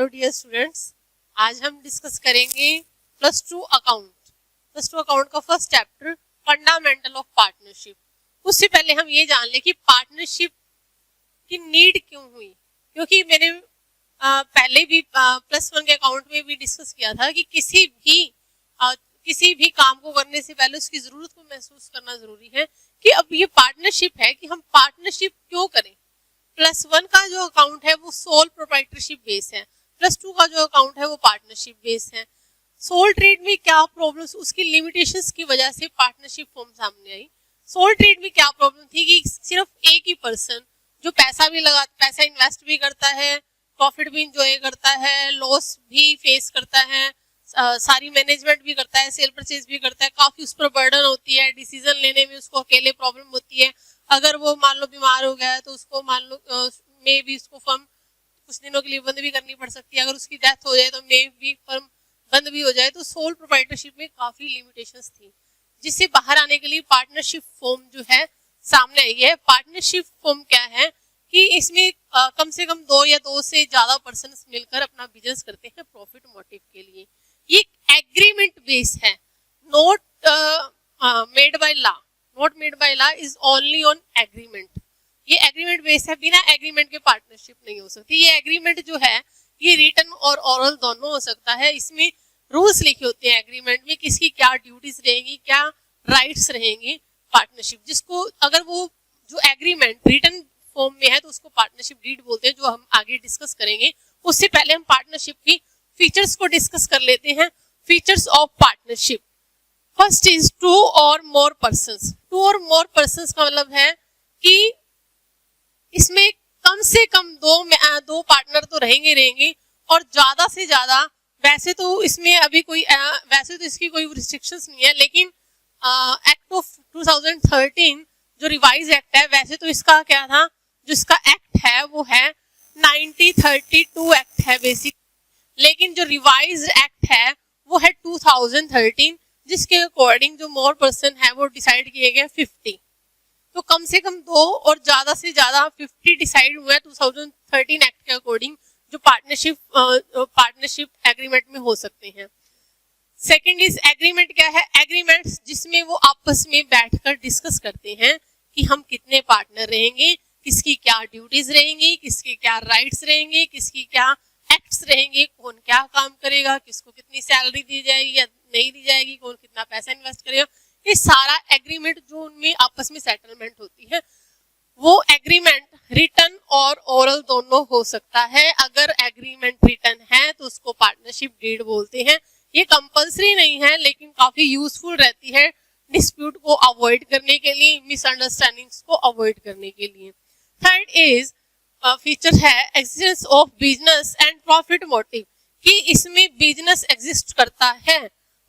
Hello dear students, आज हम discuss करेंगे +2 अकाउंट का first chapter fundamental of partnership. उससे पहले हम ये जान लें कि पार्टनरशिप की नीड क्यों हुई, क्योंकि मैंने पहले भी +1 के अकाउंट में भी डिस्कस किया था कि किसी भी काम को करने से पहले उसकी जरूरत को महसूस करना जरूरी है कि अब ये पार्टनरशिप है कि हम पार्टनरशिप क्यों करें। +1 का जो अकाउंट है वो सोल प्रोप्राइटरशिप बेस है, +2 का जो अकाउंट है वो पार्टनरशिप बेस है। सोल ट्रेड में क्या प्रॉब्लम्स, उसकी लिमिटेशंस की वजह से पार्टनरशिप फॉर्म सामने आई। सोल ट्रेड में क्या प्रॉब्लम थी कि सिर्फ एक ही पर्सन जो पैसा इन्वेस्ट भी करता है, प्रॉफिट भी इंजॉय करता है, लॉस भी फेस करता है, सारी मैनेजमेंट भी करता है, सेल परचेज भी करता है, काफी उस पर बर्डन होती है, डिसीजन लेने में उसको अकेले प्रॉब्लम होती है। अगर वो मान लो बीमार हो गया है तो उसको मान लो मे भी उसको फर्म कुछ दिनों के लिए बंद भी करनी पड़ सकती है। अगर उसकी डेथ हो जाए तो मे भी फर्म बंद भी हो जाए। तो सोल प्रोप्राइटरशिप में काफी लिमिटेशंस थी, जिससे बाहर आने के लिए पार्टनरशिप फॉर्म जो है सामने आई है। पार्टनरशिप फॉर्म क्या है कि इसमें कम से कम 2 या 2 से ज्यादा पर्सन मिलकर अपना बिजनेस करते हैं प्रॉफिट मोटिव के लिए। ये एग्रीमेंट बेस है, not made by law, not made by law, is only on agreement. ये एग्रीमेंट बेस है, बिना एग्रीमेंट के पार्टनरशिप नहीं हो सकती। ये एग्रीमेंट जो है ये रिटन और ओरल दोनों हो सकता है। इसमें रूल्स लिखे होते हैं एग्रीमेंट में, किसकी क्या ड्यूटीज रहेंगी, क्या राइट्स रहेंगी पार्टनरशिप। जिसको अगर वो जो एग्रीमेंट रिटन फॉर्म में है तो उसको पार्टनरशिप डीड बोलते हैं, जो हम आगे डिस्कस करेंगे। उससे पहले हम पार्टनरशिप की फीचर्स को डिस्कस कर लेते हैं। Features of partnership, first is 2 और मोर पर्सन्स। 2 और मोर पर्सन्स का मतलब है कि इसमें कम से कम दो पार्टनर तो रहेंगे और ज्यादा से ज्यादा। वैसे तो इसमें अभी वैसे तो इसकी कोई रिस्ट्रिक्शंस नहीं है, लेकिन एक्ट ऑफ 2013 जो रिवाइज एक्ट है, वैसे तो इसका क्या था, जो इसका एक्ट है वो है 1932 एक्ट है बेसिक, लेकिन जो रिवाइज एक्ट है वो है 2013, जिसके अकॉर्डिंग जो मोर पर्सन है वो डिसाइड किए गए 50। तो कम से कम 2 और ज्यादा से ज्यादा 50 डिसाइड हुआ है 2013 एक्ट के अकॉर्डिंग, जो पार्टनरशिप एग्रीमेंट में हो सकते हैं। Second is agreement. क्या है एग्रीमेंट? जिसमें वो आपस में बैठकर डिस्कस करते हैं कि हम कितने पार्टनर रहेंगे, किसकी क्या ड्यूटीज रहेंगी, किसके क्या राइट्स रहेंगे, किसकी क्या एक्ट्स रहेंगे, कौन क्या काम करेगा, किसको कितनी सैलरी दी जाएगी या नहीं दी जाएगी, कौन कितना पैसा इन्वेस्ट करेगा। ये सारा एग्रीमेंट जो उनमें आपस में सेटलमेंट होती है, वो एग्रीमेंट रिटन और ओरल दोनों हो सकता है। अगर एग्रीमेंट रिटन है तो उसको पार्टनरशिप डीड बोलते हैं। ये कंपल्सरी नहीं है, लेकिन काफी यूजफुल रहती है डिस्प्यूट को अवॉइड करने के लिए, मिसअंडरस्टैंडिंग्स को अवॉइड करने के लिए। थर्ड इज फीचर है existence of business and profit motive, कि इसमें बिजनेस एग्जिस्ट करता है,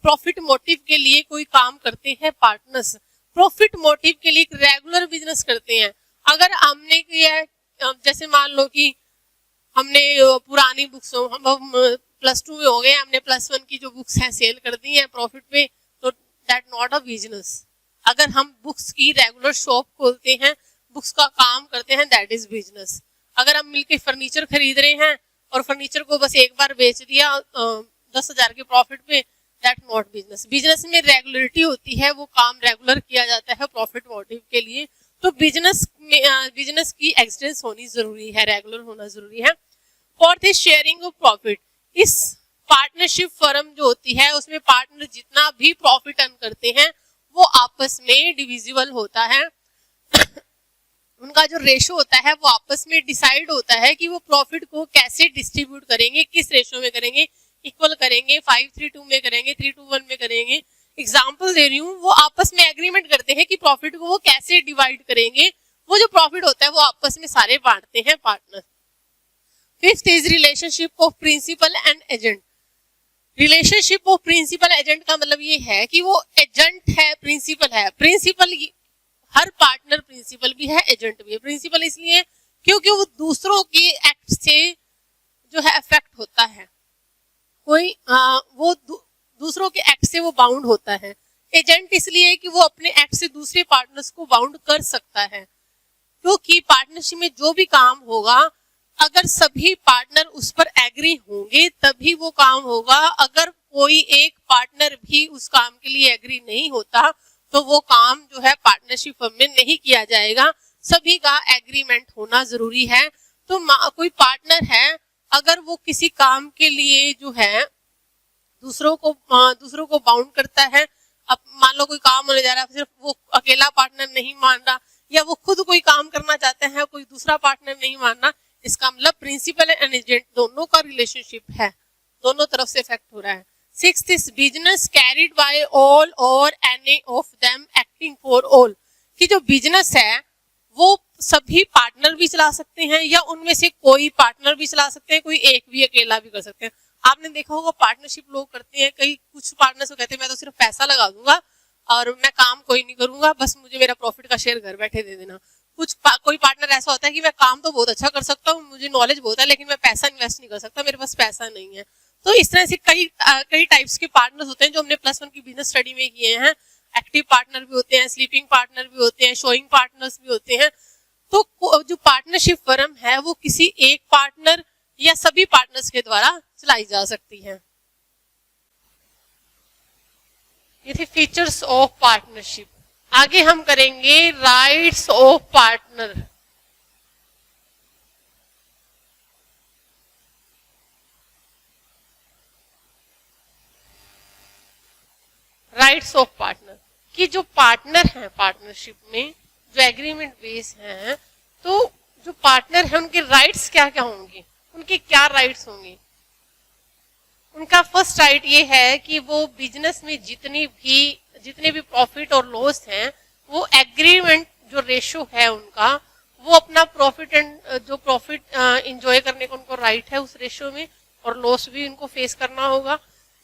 प्रॉफिट मोटिव के लिए कोई काम करते हैं पार्टनर्स, प्रॉफिट मोटिव के लिए रेगुलर बिजनेस करते हैं। अगर हमने किया, जैसे मान लो कि हमने पुरानी बुक्स, हम +2 में हो गए, हमने +1 की जो बुक्स हैं सेल कर दी हैं प्रॉफिट पे, तो दैट नॉट अ बिजनेस। अगर हम बुक्स की रेगुलर शॉप खोलते हैं, बुक्स का काम करते हैं, दैट इज बिजनेस। अगर हम मिलकर फर्नीचर खरीद रहे हैं और फर्नीचर को बस एक बार बेच दिया 10,000 के प्रॉफिट पे, दैट नॉट बिजनेस। बिजनेस में रेगुलरिटी होती है, वो काम रेगुलर किया जाता है प्रॉफिट मोटिव के लिए। तो बिजनेस की एक्जिस्टेंस होनी जरूरी है, रेगुलर होना जरूरी है। Fourth is sharing of profit. इस पार्टनरशिप फर्म जो होती है उसमें पार्टनर जितना भी प्रॉफिट अर्न करते हैं वो आपस में डिविजिबल होता है। उनका जो रेशो होता है वो आपस में डिसाइड होता है कि वो प्रॉफिट को कैसे डिस्ट्रीब्यूट करेंगे, किस रेशो में करेंगे, इक्वल करेंगे, 5:3:2 में करेंगे, 3:1 में करेंगे। एग्जाम्पल दे रही हूँ, वो आपस में एग्रीमेंट करते हैं कि प्रॉफिट को वो कैसे डिवाइड करेंगे। वो जो प्रॉफिट होता है वो आपस में सारे बांटते हैं partner. Fifth is relationship of principal and agent. Relationship of principal agent का मतलब ये है कि वो एजेंट है, प्रिंसिपल है। प्रिंसिपल, हर पार्टनर प्रिंसिपल भी है, एजेंट भी है। प्रिंसिपल इसलिए क्योंकि वो दूसरों के एक्ट से जो है अफेक्ट होता है, वो दूसरों के एक्ट से वो बाउंड होता है। एजेंट इसलिए कि वो अपने एक्ट से दूसरे पार्टनर्स को बाउंड कर सकता है, क्योंकि पार्टनरशिप में जो भी काम होगा अगर सभी पार्टनर उस पर एग्री होंगे तभी वो काम होगा। अगर कोई एक पार्टनर भी उस काम के लिए एग्री नहीं होता तो वो काम जो है पार्टनरशिप फर्म में नहीं किया जाएगा। सभी का एग्रीमेंट होना जरूरी है। तो कोई पार्टनर है, अगर वो किसी काम के लिए जो है दूसरों को बाउंड करता है, अब मान लो कोई काम होने जा रहा है, सिर्फ वो अकेला पार्टनर नहीं मान रहा, या वो खुद कोई काम करना चाहते हैं, कोई दूसरा पार्टनर नहीं मानना, इसका मतलब प्रिंसिपल एंड एजेंट दोनों का रिलेशनशिप है, दोनों तरफ से इफेक्ट हो रहा है। Sixth is business carried by all और any of them acting for all, कि जो बिजनेस है वो सभी पार्टनर भी चला सकते हैं या उनमें से कोई पार्टनर भी चला सकते हैं, कोई एक भी अकेला भी कर सकते हैं। आपने देखा होगा पार्टनरशिप लोग करते हैं, कई कुछ पार्टनर्स को कहते हैं मैं तो सिर्फ पैसा लगा दूंगा और मैं काम कोई नहीं करूंगा, बस मुझे मेरा प्रॉफिट का शेयर घर बैठे दे देना। कोई पार्टनर ऐसा होता है कि मैं काम तो बहुत अच्छा कर सकता हूँ, मुझे नॉलेज बहुत है, लेकिन मैं पैसा इन्वेस्ट नहीं कर सकता, मेरे पास पैसा नहीं है। तो इस तरह से कई टाइप्स के पार्टनर्स होते हैं जो हमने +1 की बिजनेस स्टडी में किए हैं। एक्टिव पार्टनर भी होते हैं, स्लीपिंग पार्टनर भी होते हैं, शोइंग पार्टनर्स भी होते हैं। तो जो पार्टनरशिप फर्म है वो किसी एक पार्टनर या सभी पार्टनर्स के द्वारा चलाई जा सकती है। ये थे फीचर्स ऑफ पार्टनरशिप। आगे हम करेंगे rights of partner. Rights of partner कि जो पार्टनर हैं पार्टनरशिप में, जो एग्रीमेंट बेस हैं, तो जो पार्टनर है उनके राइट्स क्या क्या होंगे, उनके क्या राइट्स होंगे। उनका फर्स्ट राइट ये है कि वो बिजनेस में जितने भी प्रॉफिट और लॉस हैं, वो एग्रीमेंट जो रेशो है उनका, वो अपना प्रॉफिट इंजॉय करने का उनको राइट है उस रेशो में, और लॉस भी उनको फेस करना होगा।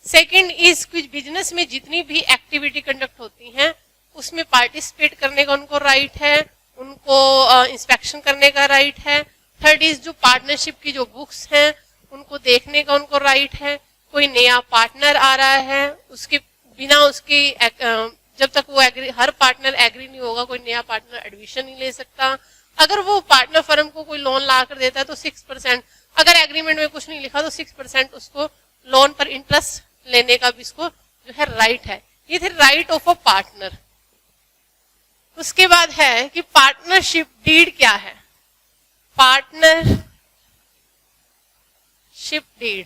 सेकंड इज कुछ बिजनेस में जितनी भी एक्टिविटी कंडक्ट होती हैं उसमें पार्टिसिपेट करने का उनको राइट है, उनको इंस्पेक्शन करने का राइट है। थर्ड इज जो पार्टनरशिप की जो बुक्स हैं उनको देखने का उनको राइट है। कोई नया पार्टनर आ रहा है, उसके बिना उसकी जब तक वो हर पार्टनर एग्री नहीं होगा, कोई नया पार्टनर एडमिशन नहीं ले सकता। अगर वो पार्टनर फर्म को कोई लोन ला कर देता है तो 6%, अगर एग्रीमेंट में कुछ नहीं लिखा तो 6% उसको लोन पर इंटरेस्ट लेने का भी इसको जो है राइट है। ये थे राइट ऑफ अ पार्टनर। उसके बाद है कि पार्टनरशिप डीड क्या है। पार्टनरशिप डीड,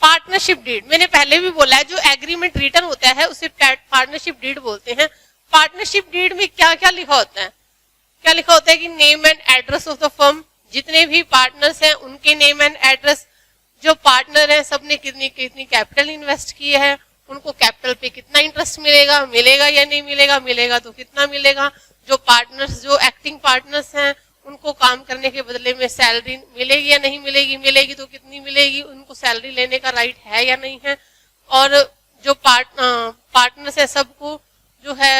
पार्टनरशिप डीड मैंने पहले भी बोला है, जो एग्रीमेंट रिटन होता है उसे पार्टनरशिप डीड बोलते हैं। पार्टनरशिप डीड में क्या क्या लिखा होता है? क्या लिखा होता है कि name and address of the firm, जितने भी पार्टनर्स हैं उनके नेम एंड एड्रेस, जो पार्टनर हैं सबने कितनी कितनी कैपिटल इन्वेस्ट की है, उनको कैपिटल पे कितना इंटरेस्ट मिलेगा या नहीं मिलेगा तो कितना मिलेगा। जो पार्टनर्स, जो एक्टिंग पार्टनर्स हैं, उनको काम करने के बदले में सैलरी मिलेगी या नहीं मिलेगी तो कितनी मिलेगी, उनको सैलरी लेने का राइट है या नहीं है। और जो पार्टनर्स है सबको जो है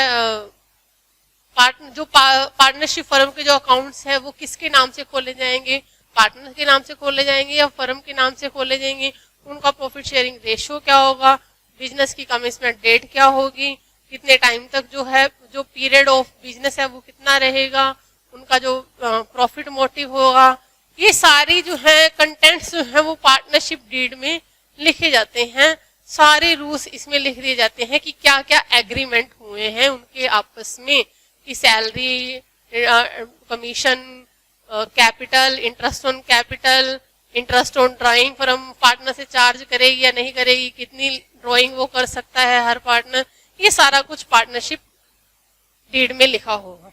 पार्टनरशिप फर्म के जो अकाउंट्स हैं वो किसके नाम से खोले जाएंगे, पार्टनर के नाम से खोले जाएंगे या फर्म के नाम से खोले जाएंगे। उनका प्रॉफिट शेयरिंग रेशियो क्या होगा, बिजनेस की कमिटमेंट डेट क्या होगी, कितने टाइम तक जो है जो पीरियड ऑफ बिजनेस है वो कितना रहेगा, उनका जो प्रॉफिट मोटिव होगा, ये सारी जो है कंटेंट्स जो है वो पार्टनरशिप डीड में लिखे जाते हैं। सारे रूल्स इसमें लिख दिए जाते हैं कि क्या क्या एग्रीमेंट हुए हैं उनके आपस में, कि salary, commission, capital, interest on capital, interest on drawing firm partner से चार्ज करेगी या नहीं करेगी, कितनी ड्राइंग वो कर सकता है हर पार्टनर, ये सारा कुछ पार्टनरशिप डीड में लिखा होगा।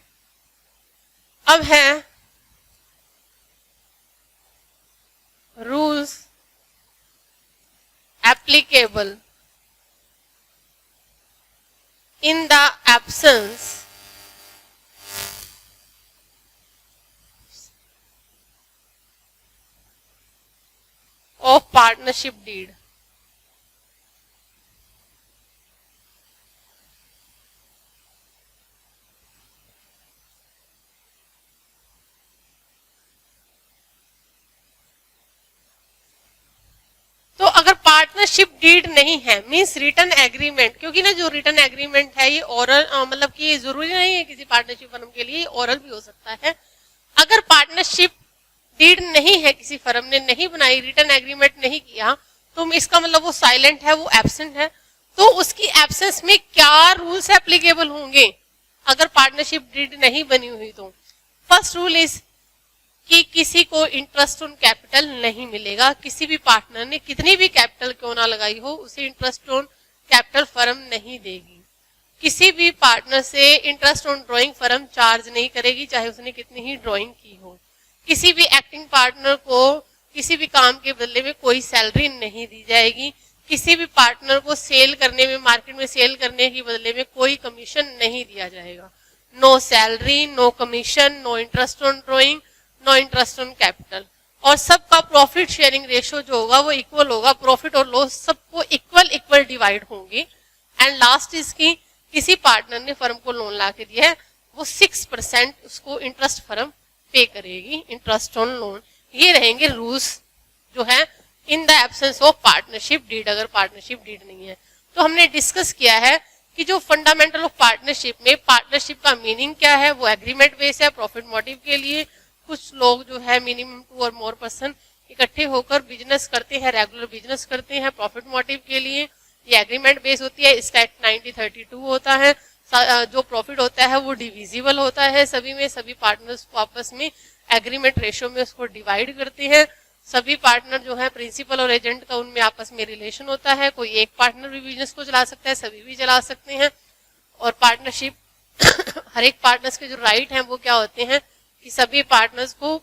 अब है rules applicable in the absence of partnership deed. तो अगर पार्टनरशिप डीड नहीं है मींस रिटर्न एग्रीमेंट, क्योंकि ना जो रिटर्न एग्रीमेंट है ये ओरल, मतलब कि ये जरूरी नहीं है किसी पार्टनरशिप फर्म के लिए, ओरल भी हो सकता है। अगर पार्टनरशिप डीड नहीं है, किसी फर्म ने नहीं बनाई, रिटर्न एग्रीमेंट नहीं किया, तो इसका मतलब वो साइलेंट है, वो एब्सेंट है। तो उसकी एब्सेंस में क्या रूल्स एप्लीकेबल होंगे अगर पार्टनरशिप डीड नहीं बनी हुई? तो फर्स्ट रूल इज कि किसी को इंटरेस्ट ऑन कैपिटल नहीं मिलेगा। किसी भी पार्टनर ने कितनी भी कैपिटल क्यों ना लगाई हो, उसे इंटरेस्ट ऑन कैपिटल फर्म नहीं देगी। किसी भी पार्टनर से interest on drawing firm charge नहीं करेगी, चाहे उसने कितनी ही ड्राइंग की हो। किसी भी एक्टिंग पार्टनर को किसी भी काम के बदले में कोई सैलरी नहीं दी जाएगी। किसी भी पार्टनर को सेल करने में, मार्केट में सेल करने के बदले में कोई कमीशन नहीं दिया जाएगा। No salary, no commission, no interest on drawing, no interest on capital. और सबका प्रॉफिट शेयरिंग रेशियो जो होगा वो इक्वल होगा, प्रॉफिट और लॉस सबको इक्वल डिवाइड होंगे। एंड लास्ट इज की किसी पार्टनर ने फर्म को लोन ला के दिया है, वो 6% उसको इंटरेस्ट फर्म पे करेगी, इंटरेस्ट ऑन लोन। ये रहेंगे रूल्स जो है in the absence of partnership deed, अगर पार्टनरशिप डीड नहीं है। तो हमने डिस्कस किया है कि जो फंडामेंटल ऑफ पार्टनरशिप में पार्टनरशिप का मीनिंग क्या है, वो एग्रीमेंट बेस है प्रॉफिट मोटिव के लिए। कुछ लोग जो है मिनिमम 2 और मोर पर्सन इकट्ठे होकर बिजनेस करते हैं, रेगुलर बिजनेस करते हैं प्रॉफिट मोटिव के लिए। ये एग्रीमेंट बेस होती है, इसका एक्ट 1932 होता है। जो प्रॉफिट होता है वो डिविजिबल होता है सभी में, सभी पार्टनर्स को आपस में एग्रीमेंट रेशियो में उसको डिवाइड करते हैं। सभी पार्टनर जो है प्रिंसिपल और एजेंट का उनमें आपस में रिलेशन होता है। कोई एक पार्टनर भी बिजनेस को चला सकता है, सभी भी चला सकते हैं। और पार्टनरशिप हर एक पार्टनर्स के जो राइट हैं वो क्या होते हैं कि सभी पार्टनर्स को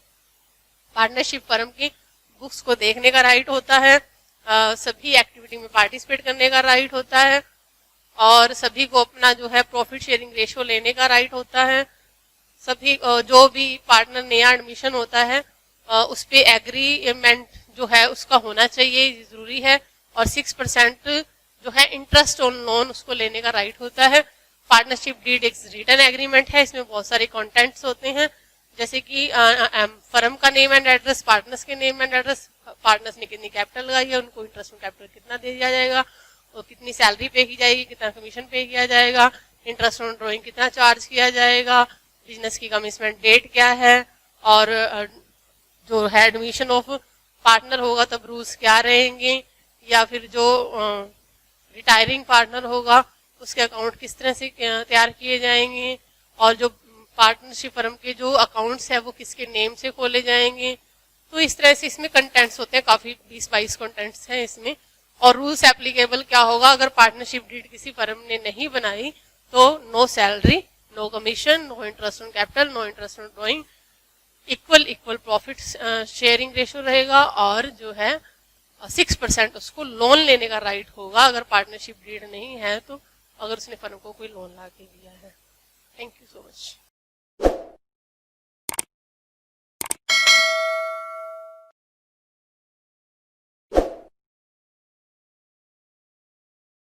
पार्टनरशिप फर्म की बुक्स को देखने का राइट होता है, सभी एक्टिविटी में पार्टिसिपेट करने का राइट होता है, और सभी को अपना जो है प्रॉफिट शेयरिंग रेशियो लेने का राइट होता है। सभी जो भी पार्टनर नया एडमिशन होता है उस पे एग्रीमेंट जो है उसका होना चाहिए, जरूरी है। और 6% जो है इंटरेस्ट ऑन लोन उसको लेने का राइट होता है। पार्टनरशिप डीड एक रिटन एग्रीमेंट है, इसमें बहुत सारे कंटेंट्स होते हैं, जैसे कि फर्म का नेम एंड एड्रेस, पार्टनर्स के नेम एंड एड्रेस, पार्टनर्स ने कितनी कैपिटल लगाई है, उनको इंटरेस्ट ऑन कैपिटल कितना दे दिया जाएगा, और कितनी सैलरी पे की जाएगी, कितना कमीशन पे किया जाएगा, इंटरेस्ट ऑन ड्राइंग कितना चार्ज किया जाएगा, बिजनेस की कमिटमेंट डेट क्या है, और जो है एडमिशन ऑफ पार्टनर होगा तब रूल्स क्या रहेंगे, या फिर जो रिटायरिंग पार्टनर होगा उसके अकाउंट किस तरह से तैयार किए जाएंगे, और जो पार्टनरशिप फर्म के जो अकाउंट्स है वो किसके नेम से खोले जाएंगे। तो इस तरह से इसमें कंटेंट्स होते हैं, काफी 20-22 कंटेंट्स हैं इसमें। और रूल्स एप्लीकेबल क्या होगा अगर पार्टनरशिप डीड किसी फर्म ने नहीं बनाई, तो no salary, no commission, no interest on capital, no interest on drawing, equal profit sharing ratio रहेगा, और जो है 6% उसको लोन लेने का राइट होगा अगर पार्टनरशिप डीड नहीं है, तो अगर उसने फर्म को कोई लोन ला के दिया है। Thank you so much.